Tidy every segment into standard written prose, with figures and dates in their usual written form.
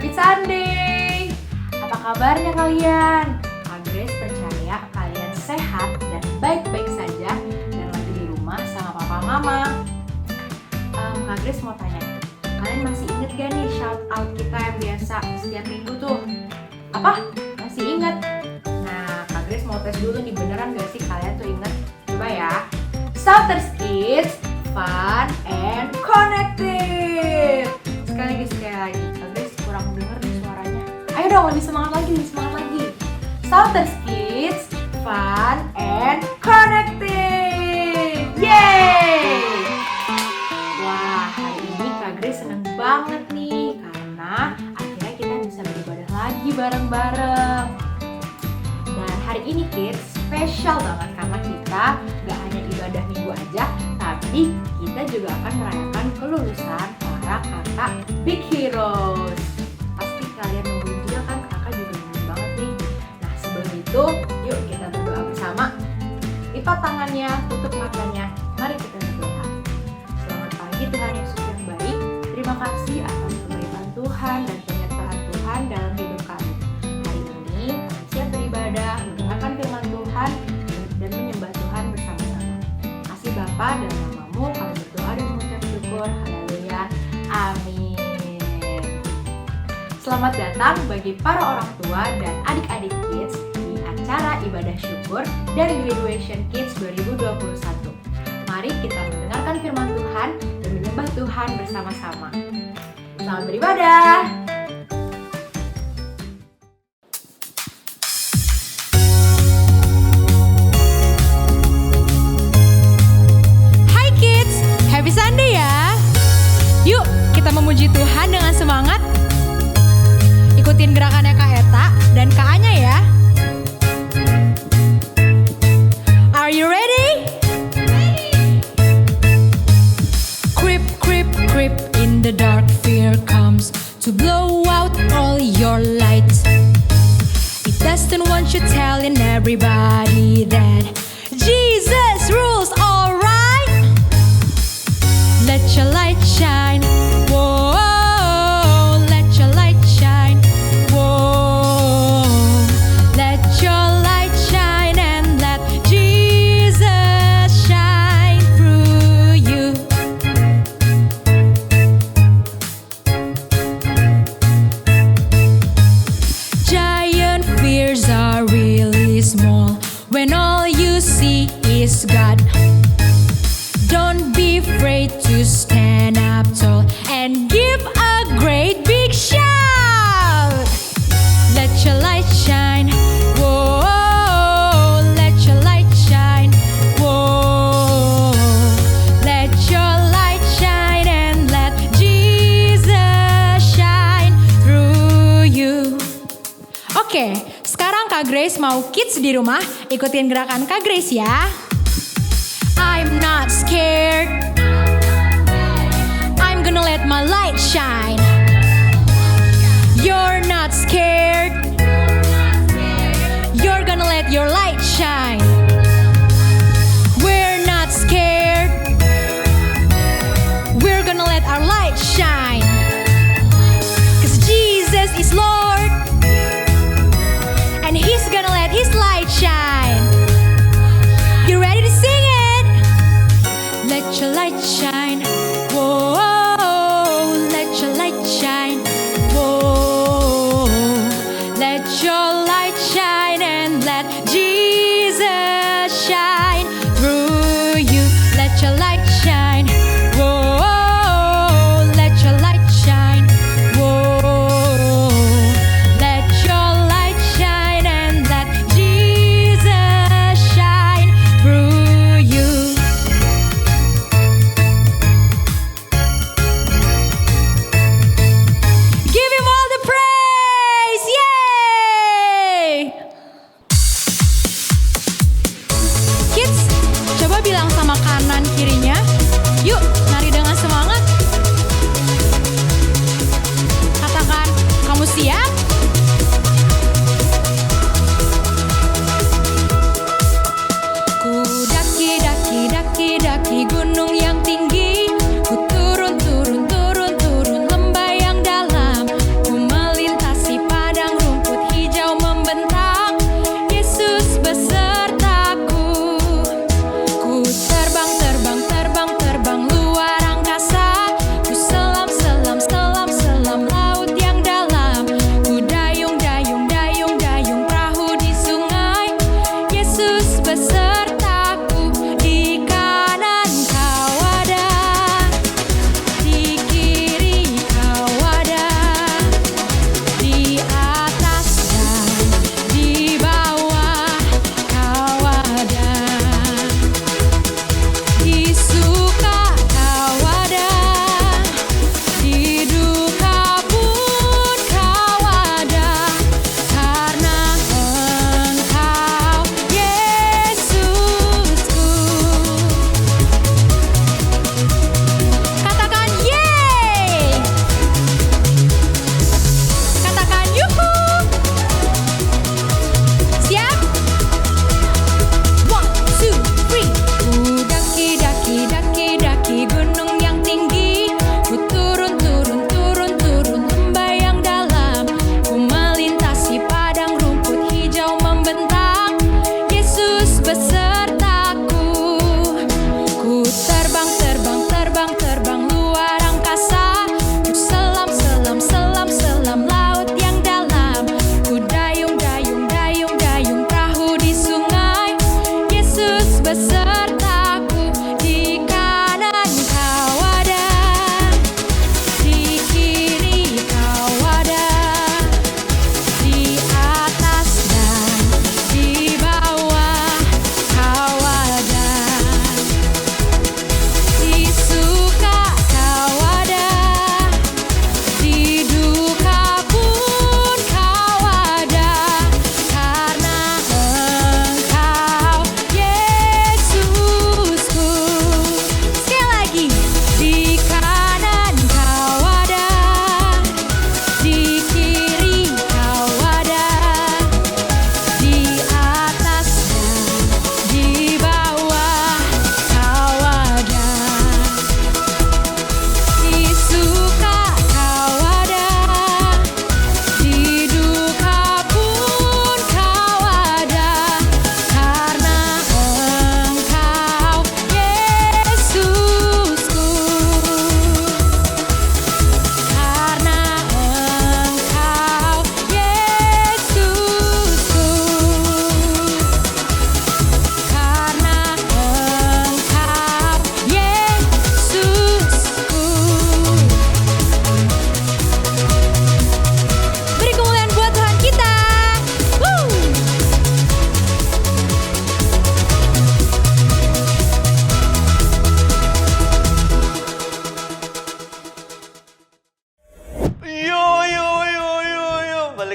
Happy Sunday! Apa kabarnya kalian? Kak Grace percaya kalian sehat dan baik-baik saja dan lagi di rumah sama papa mama. Kak Grace mau tanya, kalian masih inget gak nih shout out kita yang biasa setiap minggu tuh? Apa? Masih inget? Nah, Kak Grace mau tes dulu nih, beneran gak sih kalian tuh inget? Coba ya. Shouters Kids, fun and connected. Sekali lagi. Kak Grace kurang denger nih suaranya. Ayo dong, lebih semangat lagi. Shouters Kids, fun and connected. Yeay! Wah, hari ini Kak Grace seneng banget nih karena akhirnya kita bisa beribadah lagi bareng-bareng. Dan hari ini Kids spesial banget karena kita gak hanya ibadah minggu aja, tapi kita juga akan merayakan kelulusan para kakak Big Heroes. Pasti kalian nungguin juga kan, kakak juga nungguin banget nih. Nah sebelum itu, yuk kita berdoa bersama. Lipat tangannya, tutup matanya, mari kita berdoa. Selamat pagi Tuhan Yesus yang baik. Terima kasih atas kebaikan Tuhan dan penyertaan Tuhan dalam hidup kami. Hari ini kami siap beribadah, mendengarkan firman Tuhan dan menyembah Tuhan bersama-sama. Kasih Bapa dan namamu kami berdoa dan mengucap syukur. Haleluya. Amin. Selamat datang bagi para orang tua dan adik-adik Kids di acara Ibadah Syukur dan Graduation Kids 2021. Mari kita mendengarkan firman Tuhan dan menyembah Tuhan bersama-sama. Selamat beribadah. Hai Kids, Happy Sunday ya. Yuk kita memuji Tuhan dengan semangat. Ikutin gerakannya Kak Eta dan Kak Anya ya. Are you ready? Creep, creep, creep in the dark, fear comes to blow out all your light. It doesn't want you telling everybody that Jesus rules, alright. Let your light shine, whoa. Let your light shine, whoa. Let your light shine and let Jesus shine through you. Giant fears are really small when all you see is God. Don't be afraid to stand up tall and give a great big shout. Let your light shine, whoa. Let your light shine, whoa. Let your light shine and let Jesus shine through you. Oke, sekarang Kak Grace mau Kids di rumah ikutin gerakan Kak Grace ya. I'm not scared. I'm gonna let my light shine. You're not scared. You're gonna let your light shine. We're not scared. We're gonna let our light shine. 'Cause Jesus is Lord. And He's gonna let His light shine. You ready to sing it? Let your light shine, whoa. Let your light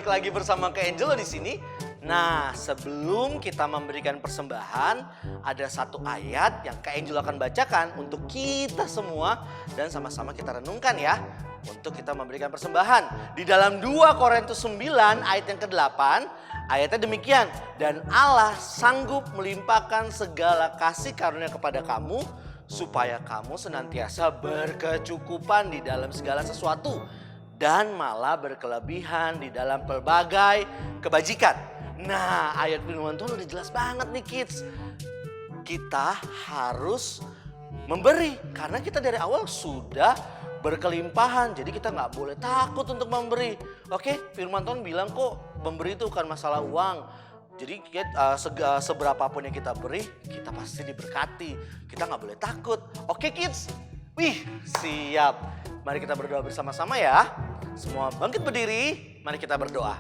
lagi bersama Kak Angelo di sini. Nah, sebelum kita memberikan persembahan, ada satu ayat yang Kak Angelo akan bacakan untuk kita semua dan sama-sama kita renungkan ya. Untuk kita memberikan persembahan. Di dalam 2 Korintus 9 ayat yang ke-8, ayatnya demikian. Dan Allah sanggup melimpahkan segala kasih karunia kepada kamu, supaya kamu senantiasa berkecukupan di dalam segala sesuatu, dan malah berkelebihan di dalam pelbagai kebajikan. Nah, ayat firman Tuhan udah jelas banget nih kids. Kita harus memberi karena kita dari awal sudah berkelimpahan. Jadi kita gak boleh takut untuk memberi. Oke, firman Tuhan bilang kok memberi itu bukan masalah uang. Jadi seberapapun yang kita beri, kita pasti diberkati. Kita gak boleh takut. Oke kids, wih siap. Mari kita berdoa bersama-sama ya. Semua bangkit berdiri, mari kita berdoa.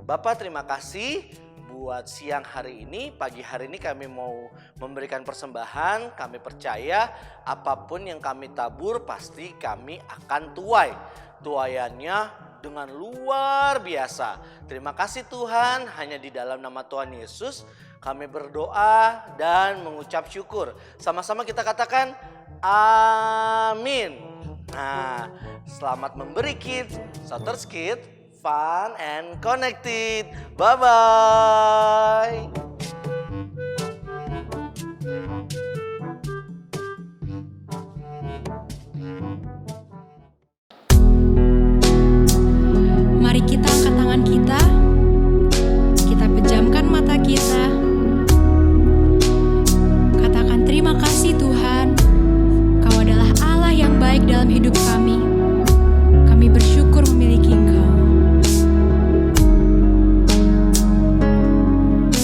Bapak terima kasih buat siang hari ini, pagi hari ini kami mau memberikan persembahan. Kami percaya apapun yang kami tabur pasti kami akan tuai. Tuaiannya dengan luar biasa. Terima kasih Tuhan, hanya di dalam nama Tuhan Yesus kami berdoa dan mengucap syukur. Sama-sama kita katakan amin. Nah, selamat memberi kids, Shouters Kids. Fun and connected. Bye-bye. Mari kita angkat tangan kita pejamkan mata kita. Katakan terima kasih Tuhan, Kau adalah Allah yang baik dalam hidup kami. Kami bersyukur memiliki Engkau.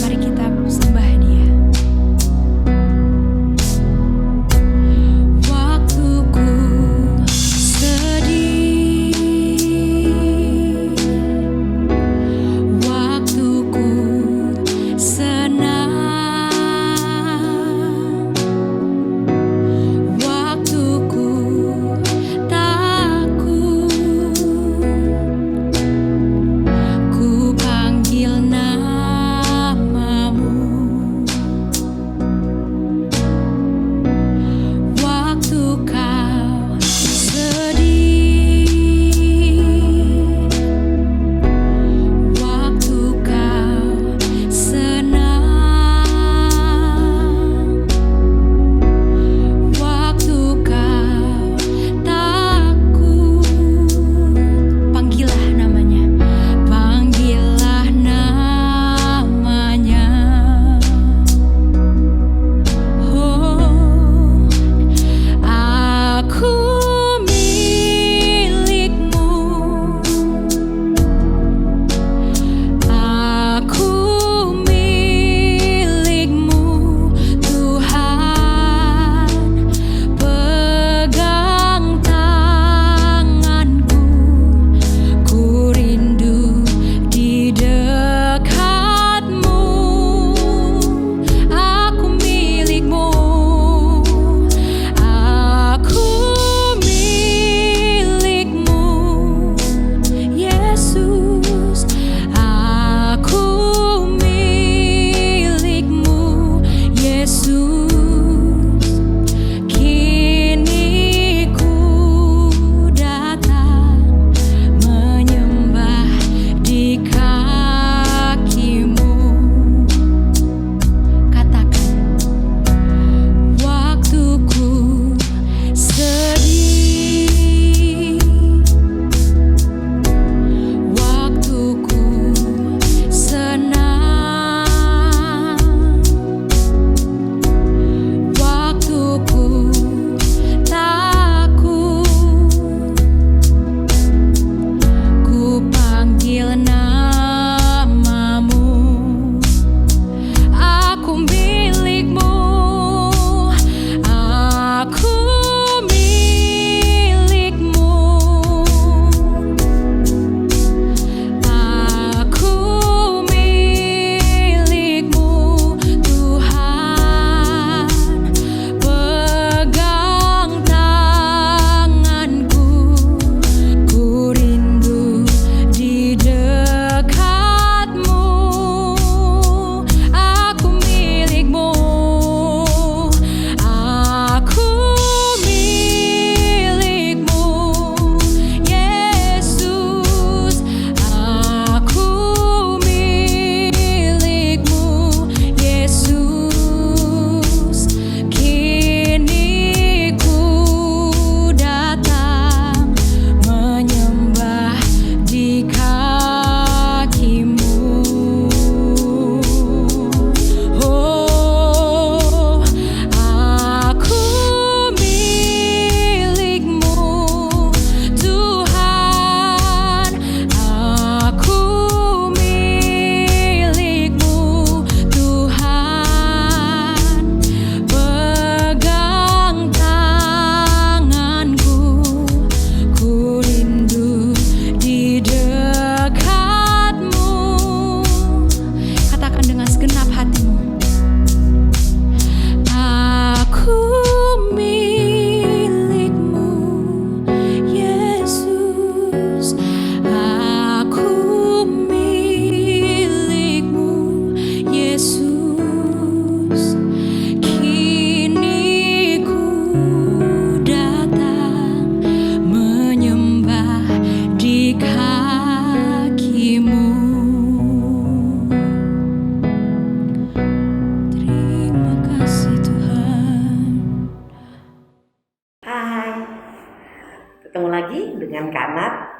Mari kita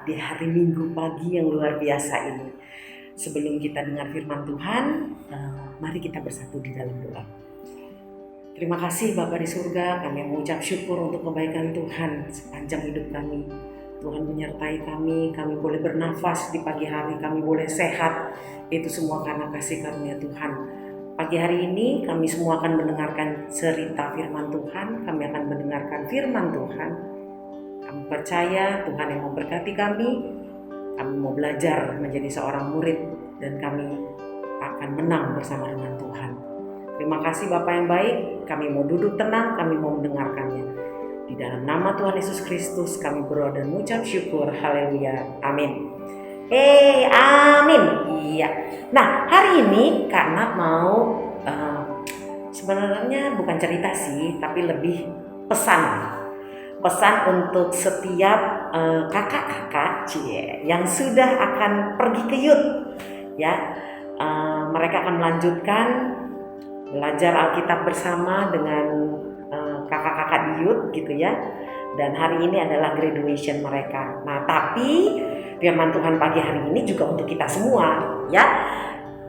di hari Minggu pagi yang luar biasa ini. Sebelum kita dengar firman Tuhan, mari kita bersatu di dalam doa. Terima kasih Bapa di surga, kami mengucap syukur untuk kebaikan Tuhan sepanjang hidup kami. Tuhan menyertai kami boleh bernafas di pagi hari, kami boleh sehat. Itu semua karena kasih karunia Tuhan. Pagi hari ini kami semua akan mendengarkan cerita firman Tuhan, kami akan mendengarkan firman Tuhan. Kami percaya Tuhan yang memberkati kami mau belajar menjadi seorang murid dan kami akan menang bersama dengan Tuhan. Terima kasih Bapa yang baik, kami mau duduk tenang, kami mau mendengarkannya. Di dalam nama Tuhan Yesus Kristus kami berdoa dan mengucap syukur. Haleluya. Amin. Amin. Iya. Nah, hari ini Kak Nat mau sebenarnya bukan cerita sih, tapi lebih pesan untuk setiap kakak-kakak yang sudah akan pergi ke youth ya. Mereka akan melanjutkan belajar Alkitab bersama dengan kakak-kakak di youth gitu ya. Dan hari ini adalah graduation mereka. Nah, tapi firman Tuhan pagi hari ini juga untuk kita semua ya.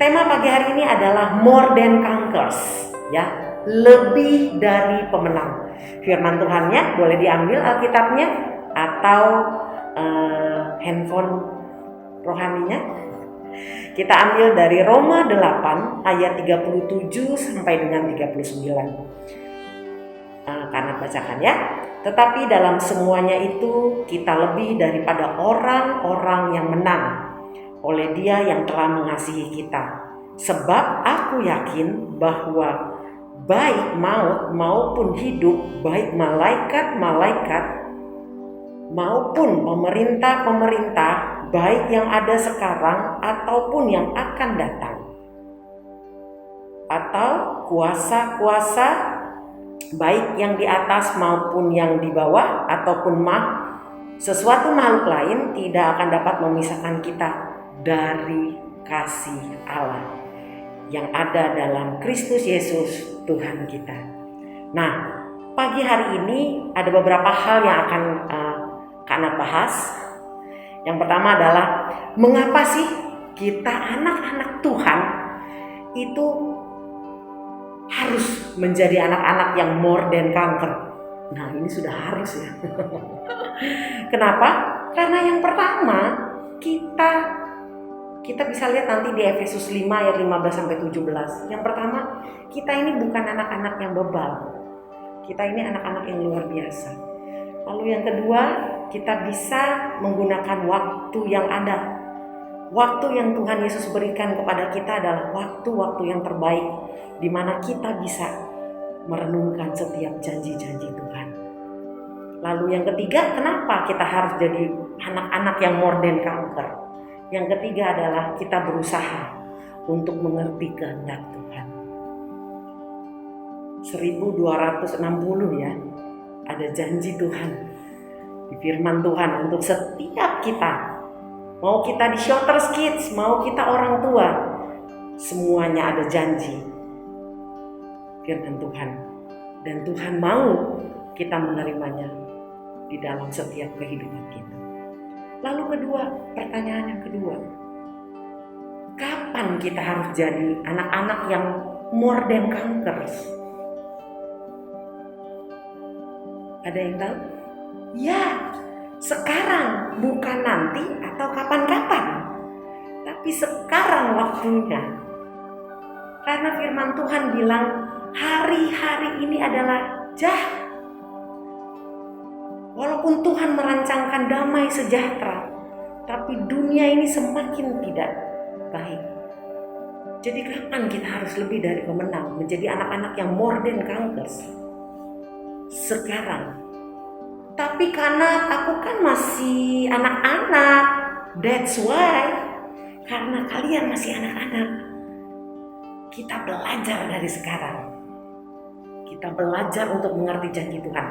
Tema pagi hari ini adalah more than conquerors ya, lebih dari pemenang. Firman Tuhannya boleh diambil Alkitabnya atau handphone rohaninya. Kita ambil dari Roma 8 ayat 37 sampai dengan 39. Karena bacakan ya. Tetapi dalam semuanya itu kita lebih daripada orang-orang yang menang oleh Dia yang telah mengasihi kita. Sebab aku yakin bahwa baik maut maupun hidup, baik malaikat-malaikat maupun pemerintah-pemerintah, baik yang ada sekarang ataupun yang akan datang, atau kuasa-kuasa baik yang di atas maupun yang di bawah, ataupun sesuatu makhluk lain tidak akan dapat memisahkan kita dari kasih Allah yang ada dalam Kristus Yesus Tuhan kita. Nah, pagi hari ini ada beberapa hal yang akan Kak Nat bahas. Yang pertama adalah mengapa sih kita anak-anak Tuhan itu harus menjadi anak-anak yang more than conquer. Nah, ini sudah harus ya. Kenapa? Karena yang pertama kita bisa lihat nanti di Efesus 5 ayat 15 sampai 17. Yang pertama, kita ini bukan anak-anak yang bebal. Kita ini anak-anak yang luar biasa. Lalu yang kedua, kita bisa menggunakan waktu yang ada. Waktu yang Tuhan Yesus berikan kepada kita adalah waktu-waktu yang terbaik di mana kita bisa merenungkan setiap janji-janji Tuhan. Lalu yang ketiga, kenapa kita harus jadi anak-anak yang more than conquer? Yang ketiga adalah kita berusaha untuk mengerti kehendak Tuhan. 1260 ya, ada janji Tuhan di firman Tuhan untuk setiap kita. Mau kita di Shelters Kids, mau kita orang tua, semuanya ada janji firman Tuhan. Dan Tuhan mau kita menerimanya di dalam setiap kehidupan kita. Lalu kedua, pertanyaan yang kedua, kapan kita harus jadi anak-anak yang more than conquerors? Ada yang tahu? Ya, sekarang, bukan nanti atau kapan-kapan, tapi sekarang waktunya. Karena firman Tuhan bilang hari-hari ini adalah jahat. Walaupun Tuhan merancangkan damai sejahtera, tapi dunia ini semakin tidak baik. Jadi kapan kita harus lebih dari pemenang, menjadi anak-anak yang more than conquerors? Sekarang. Tapi karena aku kan masih anak-anak, that's why. Karena kalian masih anak-anak, kita belajar dari sekarang. Kita belajar untuk mengerti janji Tuhan.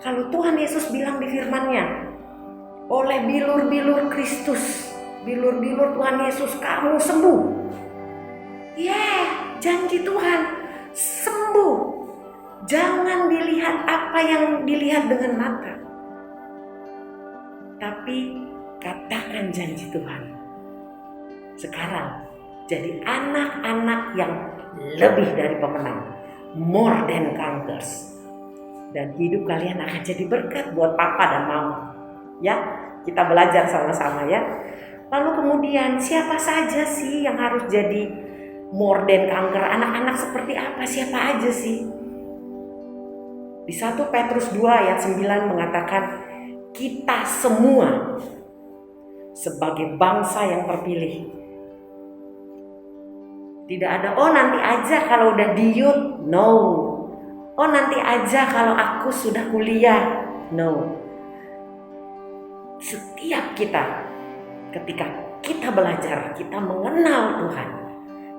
Kalau Tuhan Yesus bilang di firman-Nya, oleh bilur-bilur Kristus, bilur-bilur Tuhan Yesus kamu sembuh. Janji Tuhan, sembuh. Jangan dilihat apa yang dilihat dengan mata, tapi kata janji Tuhan. Sekarang jadi anak-anak yang lebih dari pemenang, more than conquerors. Dan hidup kalian akan jadi berkat buat papa dan mama. Ya, kita belajar sama-sama ya. Lalu kemudian siapa saja sih yang harus jadi more than conqueror? Anak-anak seperti apa? Siapa aja sih? Di 1 Petrus 2 ayat 9 mengatakan, kita semua sebagai bangsa yang terpilih. Tidak ada, oh nanti aja kalau udah di youth. No. Oh nanti aja kalau aku sudah kuliah. No. Setiap kita, ketika kita belajar, kita mengenal Tuhan,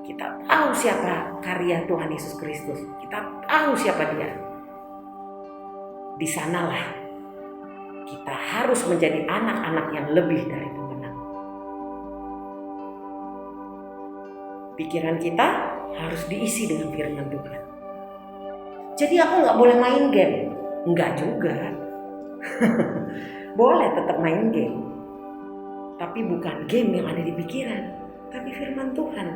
kita tahu siapa karya Tuhan Yesus Kristus, kita tahu siapa Dia. Di sanalah kita harus menjadi anak-anak yang lebih dari pemenang. Pikiran kita harus diisi dengan firman Tuhan. Jadi aku gak boleh main game? Enggak juga. Boleh tetap main game. Tapi bukan game yang ada di pikiran, tapi firman Tuhan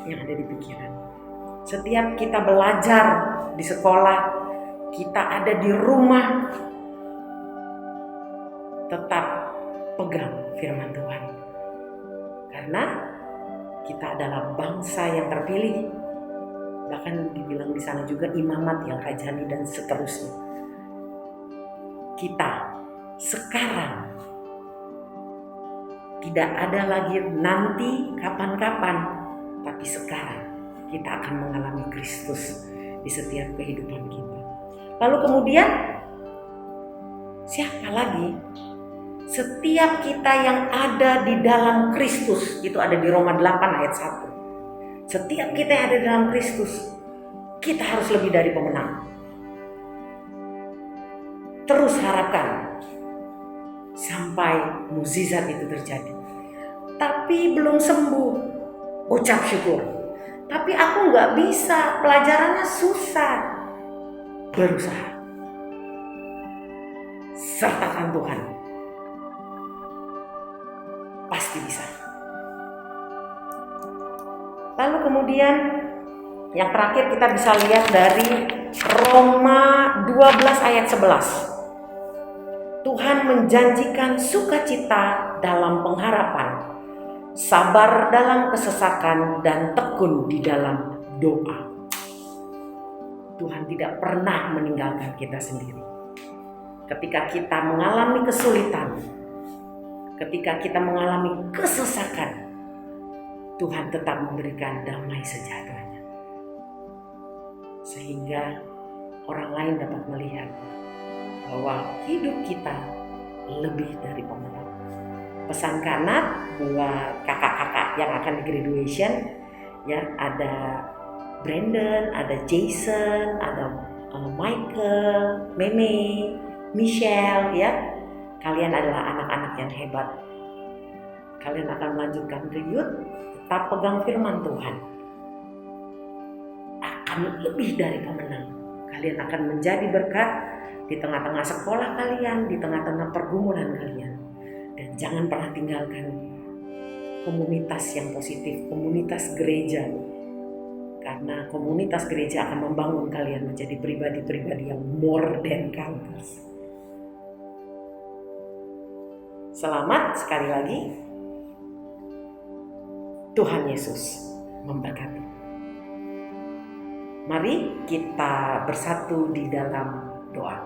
yang ada di pikiran. Setiap kita belajar di sekolah, kita ada di rumah, tetap pegang firman Tuhan. Karena kita adalah bangsa yang terpilih. Bahkan dibilang di sana juga imamat yang rajani dan seterusnya. Kita sekarang, tidak ada lagi nanti kapan-kapan, tapi sekarang kita akan mengalami Kristus di setiap kehidupan kita. Lalu kemudian siapa lagi? Setiap kita yang ada di dalam Kristus, itu ada di Roma 8 ayat 1. Setiap kita yang ada di dalam Kristus, kita harus lebih dari pemenang. Terus harapkan sampai mukjizat itu terjadi. Tapi belum sembuh, ucap syukur. Tapi aku gak bisa, pelajarannya susah. Berusaha. Sertakan Tuhan. Pasti bisa. Lalu kemudian yang terakhir kita bisa lihat dari Roma 12 ayat 11. Tuhan menjanjikan sukacita dalam pengharapan, sabar dalam kesesakan, dan tekun di dalam doa. Tuhan tidak pernah meninggalkan kita sendiri. Ketika kita mengalami kesulitan, ketika kita mengalami kesesakan, Tuhan tetap memberikan damai sejahteranya. Sehingga orang lain dapat melihat bahwa hidup kita lebih dari pemenang. Pesan kanat buat kakak-kakak yang akan di graduation, ya, ada Brandon, ada Jason, ada Michael, Meme, Michelle, ya. Kalian adalah anak-anak yang hebat. Kalian akan melanjutkan ke youth, tetap pegang firman Tuhan. Akan lebih dari pemenang. Kalian akan menjadi berkat di tengah-tengah sekolah kalian, di tengah-tengah pergumulan kalian. Dan jangan pernah tinggalkan komunitas yang positif, komunitas gereja. Karena komunitas gereja akan membangun kalian menjadi pribadi-pribadi yang more than conquerors. Selamat sekali lagi. Tuhan Yesus memberkati. Mari kita bersatu di dalam doa.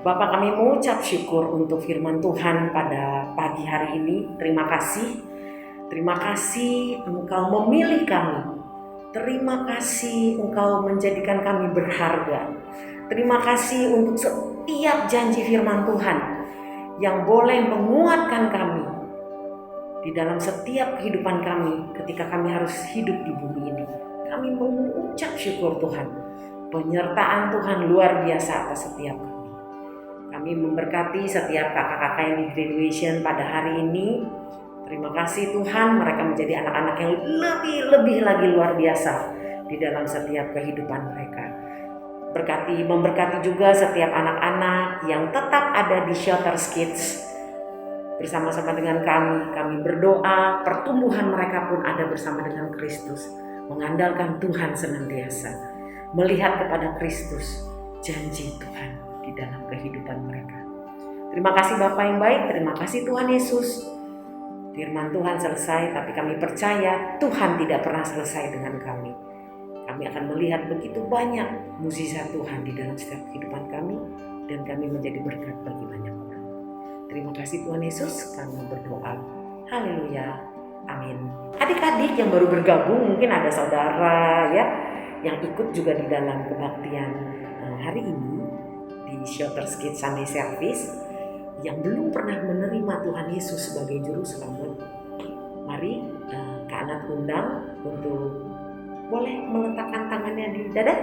Bapa, kami mengucap syukur untuk firman Tuhan pada pagi hari ini. Terima kasih. Terima kasih Engkau memilih kami. Terima kasih Engkau menjadikan kami berharga. Terima kasih untuk setiap janji firman Tuhan yang boleh menguatkan kami di dalam setiap kehidupan kami ketika kami harus hidup di bumi ini. Kami mengucap syukur Tuhan. Penyertaan Tuhan luar biasa atas setiap kami. Kami memberkati setiap kakak-kakak yang di graduation pada hari ini. Terima kasih Tuhan, mereka menjadi anak-anak yang lebih lagi luar biasa di dalam setiap kehidupan mereka. Memberkati juga setiap anak-anak yang tetap ada di Shelter Kids. bersama-sama dengan kami berdoa pertumbuhan mereka pun ada bersama dengan Kristus, mengandalkan Tuhan senantiasa, melihat kepada Kristus, janji Tuhan di dalam kehidupan mereka. Terima kasih Bapa yang baik, terima kasih Tuhan Yesus. Firman Tuhan selesai, tapi kami percaya Tuhan tidak pernah selesai dengan kami. Kami akan melihat begitu banyak mukjizat Tuhan di dalam setiap kehidupan kami, dan kami menjadi berkat bagi banyak orang. Terima kasih Tuhan Yesus, kami berdoa. Haleluya, amin. Adik-adik yang baru bergabung, mungkin ada saudara ya yang ikut juga di dalam kebaktian hari ini di Shotter's Kids Sunday Service, yang belum pernah menerima Tuhan Yesus sebagai juru selamat. Mari Kak Anat undang untuk boleh meletakkan tangannya di dada.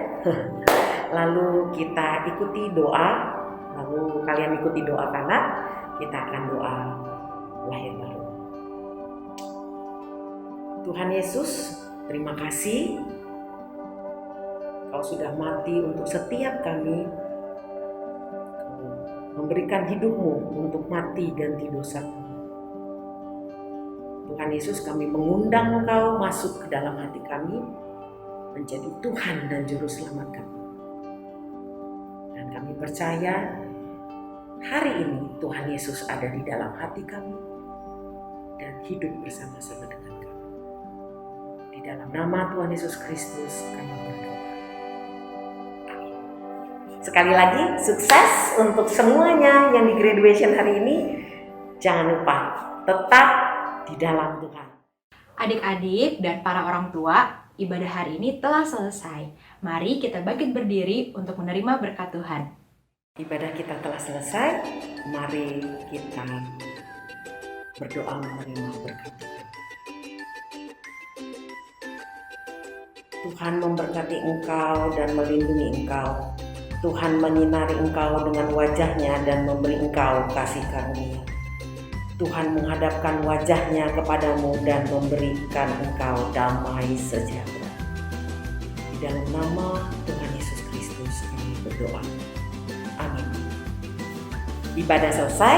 Lalu kita ikuti doa. Lalu kalian ikuti doa Kanat. Kita akan doa lahir baru. Tuhan Yesus, terima kasih Kau sudah mati untuk setiap kami. Kau memberikan hidupmu untuk mati ganti dosa. Tuhan Yesus, kami mengundang Engkau masuk ke dalam hati kami, menjadi Tuhan dan Juru Selamat kami. Dan kami percaya hari ini Tuhan Yesus ada di dalam hati kami dan hidup bersama-sama dengan kami. Di dalam nama Tuhan Yesus Kristus kami berdoa. Amin. Sekali lagi sukses untuk semuanya yang di graduation hari ini. Jangan lupa tetap di dalam Tuhan. Adik-adik dan para orang tua, ibadah hari ini telah selesai. Mari kita bangkit berdiri untuk menerima berkat Tuhan. Ibadah kita telah selesai, mari kita berdoa menerima berkat Tuhan. Tuhan memberkati engkau dan melindungi engkau. Tuhan menyinari engkau dengan wajahnya dan memberi engkau kasih karunia. Tuhan menghadapkan wajahnya kepadamu dan memberikan engkau damai sejahtera. Di dalam nama Tuhan Yesus Kristus kami berdoa. Amin. Ibadah selesai.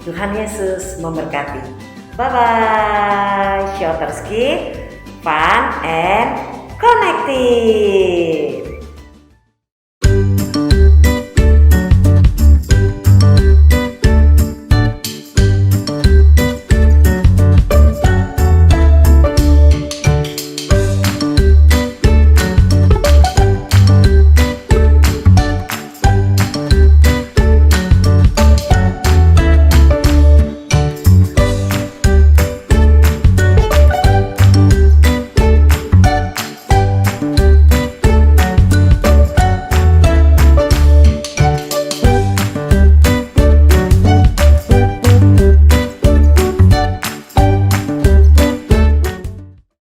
Tuhan Yesus memberkati. Bye-bye. Shotter's Kids, fun and connected.